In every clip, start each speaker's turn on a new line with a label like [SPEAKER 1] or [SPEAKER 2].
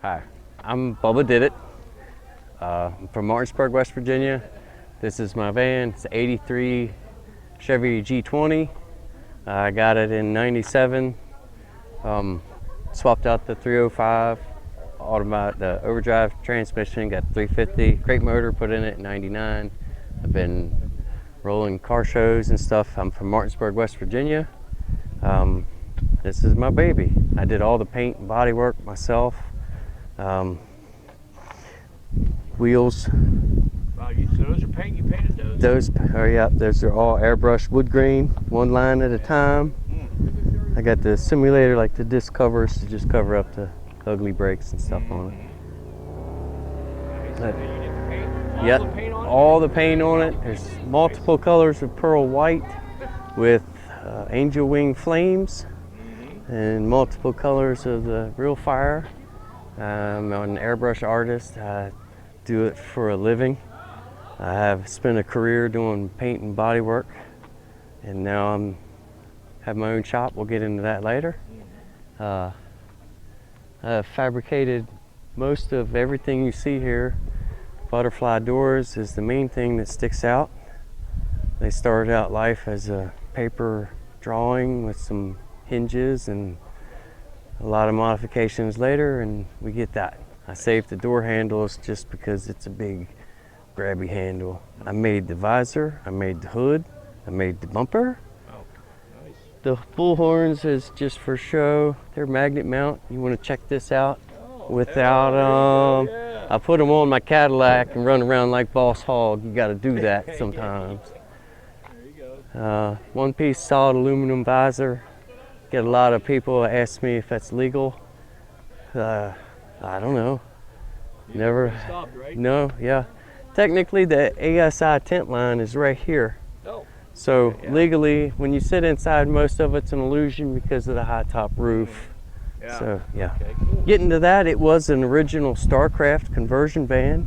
[SPEAKER 1] Hi, I'm Bubba Didit. I'm from Martinsburg, West Virginia. This is my van. It's an '83 Chevy G20. I got it in '97. Swapped out the 305 automatic, the overdrive transmission. Got 350 crate motor put in it in '99. I've been rolling car shows and stuff. I'm from Martinsburg, West Virginia. This is my baby. I did all the paint and body work myself. Wheels.
[SPEAKER 2] Wow, so those are paint, you painted those?
[SPEAKER 1] Those are all airbrush wood grain, one line at a time. I got the simulator, like the disc covers, to just cover up the ugly brakes and stuff on it.
[SPEAKER 2] Nice. You did the paint?
[SPEAKER 1] Yep,
[SPEAKER 2] The paint on it?
[SPEAKER 1] all the paint on it. There's multiple colors of pearl white with angel wing flames and multiple colors of the real fire. I'm an airbrush artist. I do it for a living. I have spent a career doing paint and body work, and now I have my own shop. We'll get into that later. I've fabricated most of everything you see here. Butterfly doors is the main thing that sticks out. They started out life as a paper drawing with some hinges and a lot of modifications later, and we get that. I saved the door handles just because it's a big grabby handle. I made the visor, I made the hood, I made the bumper.
[SPEAKER 2] Oh, nice.
[SPEAKER 1] The bull horns is just for show. They're magnet mount. You want to check this out? Without
[SPEAKER 2] yeah.
[SPEAKER 1] I put them on my Cadillac and run around like Boss Hog. You got to do that sometimes.
[SPEAKER 2] There you go.
[SPEAKER 1] One-piece solid aluminum visor. Get a lot of people ask me if that's legal. I don't know. Never.
[SPEAKER 2] Stopped, right?
[SPEAKER 1] No, yeah. Technically, the ASI tint line is right here.
[SPEAKER 2] Oh.
[SPEAKER 1] So
[SPEAKER 2] Yeah.
[SPEAKER 1] legally, when you sit inside, most of it's an illusion because of the high top roof.
[SPEAKER 2] Yeah.
[SPEAKER 1] So yeah.
[SPEAKER 2] Okay, cool.
[SPEAKER 1] Getting to that, it was an original StarCraft conversion van.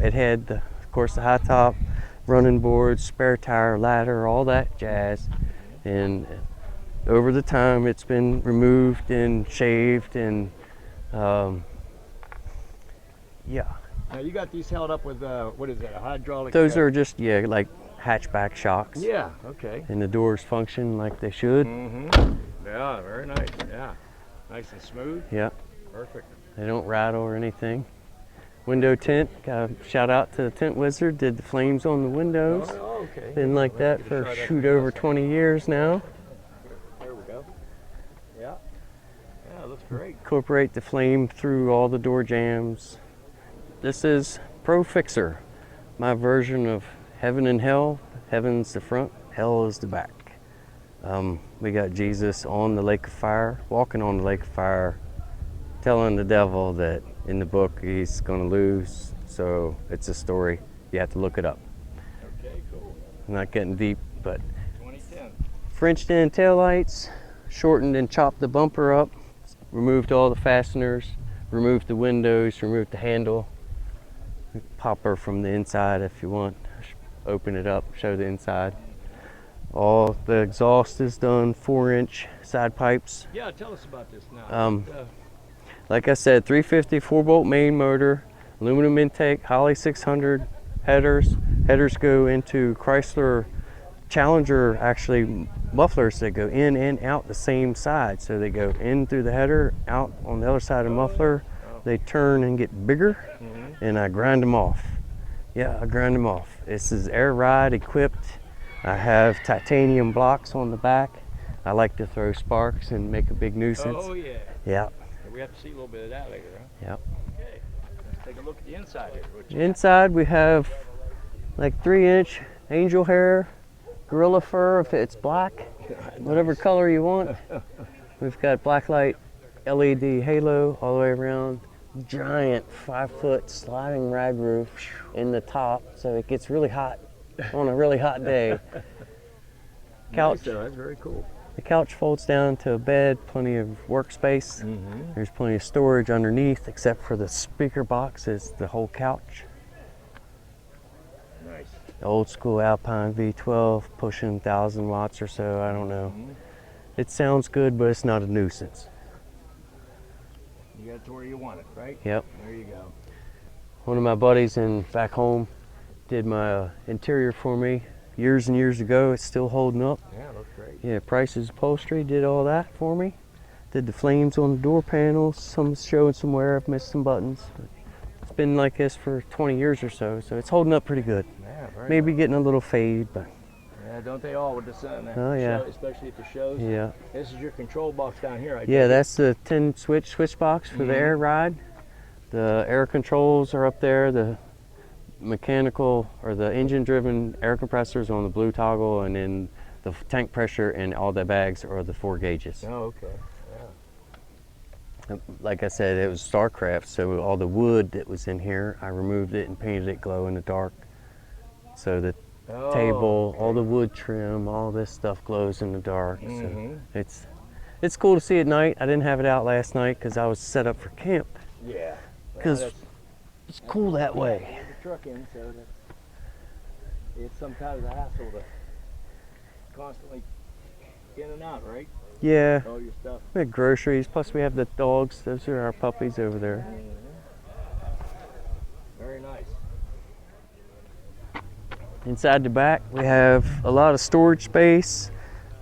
[SPEAKER 1] It had, of course, the high top, running boards, spare tire, ladder, all that jazz. And over the time, it's been removed and shaved, and yeah.
[SPEAKER 2] Now you got these held up with what is that? A hydraulic?
[SPEAKER 1] Those are just like hatchback shocks.
[SPEAKER 2] Yeah. Okay.
[SPEAKER 1] And the doors function like they should.
[SPEAKER 2] Yeah. Very nice. Yeah. Nice and smooth.
[SPEAKER 1] Yeah.
[SPEAKER 2] Perfect.
[SPEAKER 1] They don't rattle or anything. Window tint. Got a shout out to the Tint Wizard. Did the flames on the windows.
[SPEAKER 2] Oh, okay.
[SPEAKER 1] Been like that for over 20 years now.
[SPEAKER 2] There we go. Yeah. Yeah, it looks great.
[SPEAKER 1] Incorporate the flame through all the door jambs. This is Profixer, my version of heaven and hell. Heaven's the front, hell is the back. We got Jesus on the lake of fire, walking on the lake of fire, telling the devil that in the book he's going to lose. So it's a story. You have to look it up.
[SPEAKER 2] Okay, cool.
[SPEAKER 1] I'm not getting deep, but
[SPEAKER 2] 2010.
[SPEAKER 1] Frenched in taillights, shortened and chopped the bumper up, removed all the fasteners, removed the windows, removed the handle. Pop her from the inside if you want. Open it up, show the inside. All the exhaust is done, 4-inch side pipes.
[SPEAKER 2] Yeah, tell us about this now.
[SPEAKER 1] Like I said, 350 4-bolt main motor, aluminum intake, Holley 600 headers. Headers go into Chrysler Challenger, actually mufflers that go in and out the same side. So they go in through the header, out on the other side of the muffler. They turn and get bigger, and I grind them off. Yeah, I grind them off. This is air ride equipped. I have titanium blocks on the back. I like to throw sparks and make a big nuisance.
[SPEAKER 2] Oh yeah.
[SPEAKER 1] Yeah.
[SPEAKER 2] We have to see a little bit of that later, huh?
[SPEAKER 1] Yep.
[SPEAKER 2] Okay. Let's take a look at the inside here.
[SPEAKER 1] Inside we have like 3-inch angel hair, gorilla fur if it's black, whatever color you want. We've got blacklight LED halo all the way around. Giant 5-foot sliding rag roof in the top, so it gets really hot on a really hot day. Couch.
[SPEAKER 2] Nice, that's very cool.
[SPEAKER 1] The couch folds down to a bed, plenty of workspace. There's plenty of storage underneath, except for the speaker box is the whole couch.
[SPEAKER 2] Nice.
[SPEAKER 1] Old school Alpine V12, pushing 1,000 watts or so, I don't know. It sounds good, but it's not a nuisance.
[SPEAKER 2] You got it to where you want it, right?
[SPEAKER 1] Yep.
[SPEAKER 2] There you go.
[SPEAKER 1] One of my buddies back home did my interior for me years and years ago. It's still holding up.
[SPEAKER 2] Yeah, looks great.
[SPEAKER 1] Yeah, Price's Upholstery did all that for me. Did the flames on the door panels, some showing some wear. I've missed some buttons. But it's been like this for 20 years or so, so it's holding up pretty good.
[SPEAKER 2] Yeah, very
[SPEAKER 1] Maybe
[SPEAKER 2] nice.
[SPEAKER 1] getting a little fade, but
[SPEAKER 2] Yeah, don't they all with the sun?
[SPEAKER 1] Oh, yeah.
[SPEAKER 2] Especially at the shows.
[SPEAKER 1] yeah.
[SPEAKER 2] This is your control box down here, I
[SPEAKER 1] Yeah,
[SPEAKER 2] take it?
[SPEAKER 1] that's the 10 switch box for the air ride. The air controls are up there. The mechanical or the engine driven air compressors on the blue toggle, and then the tank pressure and all the bags are the 4 gauges.
[SPEAKER 2] Oh, okay. Yeah.
[SPEAKER 1] Like I said, it was StarCraft, so all the wood that was in here, I removed it and painted it glow in the dark. So the
[SPEAKER 2] Oh,
[SPEAKER 1] table,
[SPEAKER 2] okay.
[SPEAKER 1] all the wood trim, all this stuff glows in the dark.
[SPEAKER 2] Mhm.
[SPEAKER 1] So it's cool to see at night. I didn't have it out last night because I was set up for camp.
[SPEAKER 2] Yeah. Well,
[SPEAKER 1] 'Cause
[SPEAKER 2] that's-
[SPEAKER 1] It's cool that way.
[SPEAKER 2] There's a truck in, so it's sometimes a hassle to constantly in and out, right?
[SPEAKER 1] Yeah,
[SPEAKER 2] All your stuff.
[SPEAKER 1] we have groceries. Plus we have the dogs. Those are our puppies over there.
[SPEAKER 2] Very nice.
[SPEAKER 1] Inside the back, we have a lot of storage space.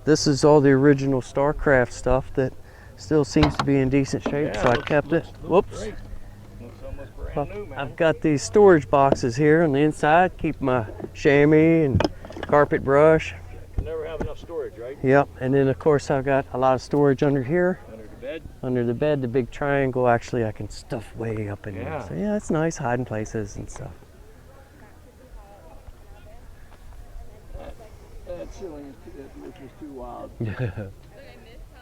[SPEAKER 1] This is all the original StarCraft stuff that still seems to be in decent shape, so I kept it. Whoops.
[SPEAKER 2] Great. Looks almost brand new, man.
[SPEAKER 1] I've got these storage boxes here on the inside. Keep my chamois and carpet brush.
[SPEAKER 2] You never have enough storage, right?
[SPEAKER 1] Yep, and then of course I've got a lot of storage under here.
[SPEAKER 2] Under the bed.
[SPEAKER 1] Under the bed, the big triangle, actually I can stuff way up in there.
[SPEAKER 2] Yeah.
[SPEAKER 1] So yeah, it's nice hiding places and stuff.
[SPEAKER 2] That ceiling is too wild.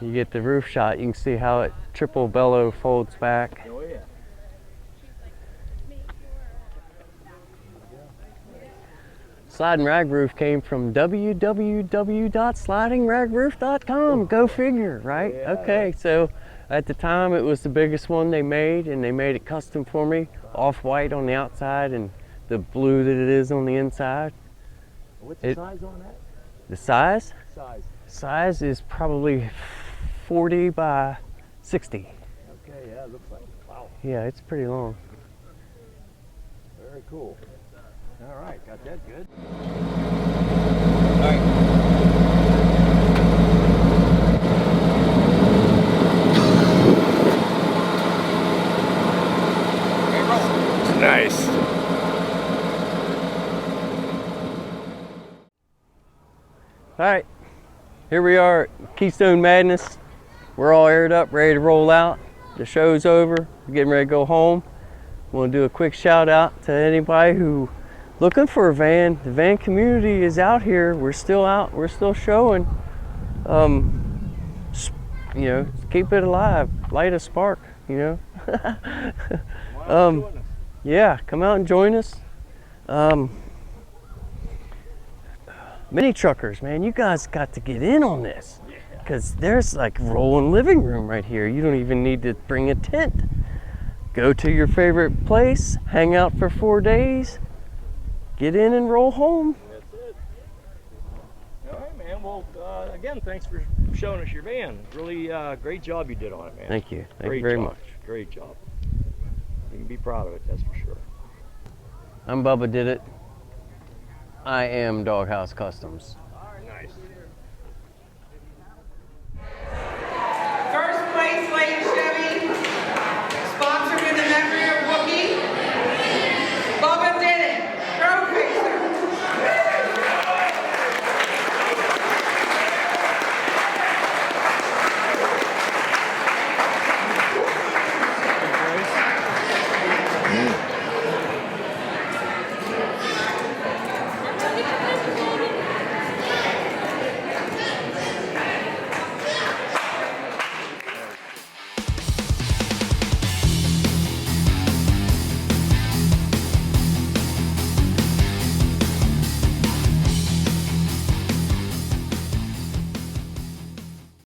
[SPEAKER 1] You get the roof shot, you can see how it triple bellow folds back.
[SPEAKER 2] Oh yeah.
[SPEAKER 1] Sliding rag roof came from www.slidingragroof.com. Go figure, right?
[SPEAKER 2] Yeah.
[SPEAKER 1] Okay, so at the time it was the biggest one they made, and they made it custom for me, off-white on the outside and the blue that it is on the inside.
[SPEAKER 2] What's the size on that?
[SPEAKER 1] The size?
[SPEAKER 2] Size.
[SPEAKER 1] Size is probably 40 by 60.
[SPEAKER 2] Okay, yeah, it looks like. Wow.
[SPEAKER 1] Yeah, it's pretty long.
[SPEAKER 2] Very cool. All right, got that good. Nice.
[SPEAKER 1] All right, here we are at Keystone Madness. We're all aired up, ready to roll out. The show's over, we're getting ready to go home. I want to do a quick shout out to anybody who looking for a van. The van community is out here. We're still out, we're still showing. You know, keep it alive, light a spark, you know. Yeah, come out and join us. Mini truckers, man, you guys got to get in on this, because there's like rolling living room right here. You don't even need to bring a tent. Go to your favorite place, hang out for 4 days, get in and roll home.
[SPEAKER 2] That's it. All right, man. Well, again, thanks for showing us your van. Really great job you did on it, man.
[SPEAKER 1] Thank you. Thank
[SPEAKER 2] Great
[SPEAKER 1] you very
[SPEAKER 2] job.
[SPEAKER 1] much.
[SPEAKER 2] Great job. You can be proud of it, that's for sure.
[SPEAKER 1] I'm Bubba Didit. I am Doghouse Customs.